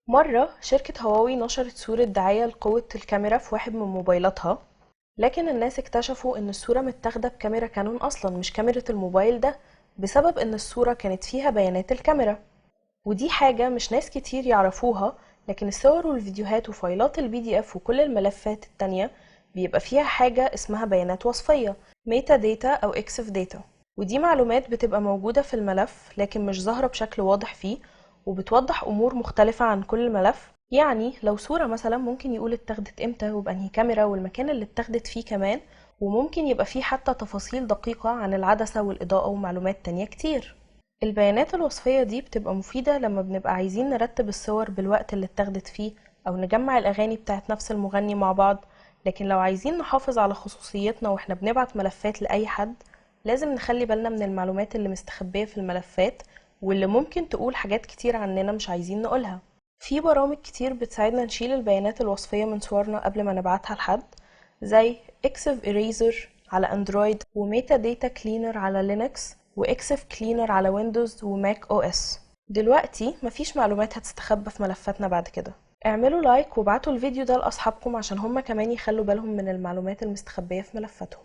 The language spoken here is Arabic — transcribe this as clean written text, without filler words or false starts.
مرة شركة هواوي نشرت صورة دعاية لقوة الكاميرا في واحد من موبايلاتها، لكن الناس اكتشفوا ان الصورة متاخدة بكاميرا كانون اصلا مش كاميرا الموبايل ده، بسبب ان الصورة كانت فيها بيانات الكاميرا. ودي حاجة مش ناس كتير يعرفوها، لكن الصور والفيديوهات وفايلات البي دي اف وكل الملفات التانية بيبقى فيها حاجة اسمها بيانات وصفية، ميتا داتا او اكسف داتا. ودي معلومات بتبقى موجودة في الملف لكن مش ظاهرة بشكل واضح فيه، وبتوضح امور مختلفة عن كل ملف. يعني لو صورة مثلا ممكن يقول اتاخدت امتى وبأنهي كاميرا والمكان اللي اتاخدت فيه كمان، وممكن يبقى فيه حتى تفاصيل دقيقة عن العدسة والإضاءة ومعلومات تانية كتير. البيانات الوصفية دي بتبقى مفيدة لما بنبقى عايزين نرتب الصور بالوقت اللي اتاخدت فيه، أو نجمع الأغاني بتاعت نفس المغني مع بعض. لكن لو عايزين نحافظ على خصوصيتنا واحنا بنبعت ملفات لأي حد، لازم نخلي بالنا من المعلومات اللي مستخبية في الملفات، واللي ممكن تقول حاجات كتير عننا مش عايزين نقولها. في برامج كتير بتساعدنا نشيل البيانات الوصفية من صورنا قبل ما نبعتها لحد، زي اكسف إريزر على اندرويد، وميتا داتا كلينر على لينكس، واكسف كلينر على ويندوز وماك او اس. دلوقتي مفيش معلومات هتستخبى في ملفاتنا بعد كده. اعملوا لايك وابعتوا الفيديو ده لاصحابكم عشان هما كمان يخلوا بالهم من المعلومات المستخبية في ملفاتهم.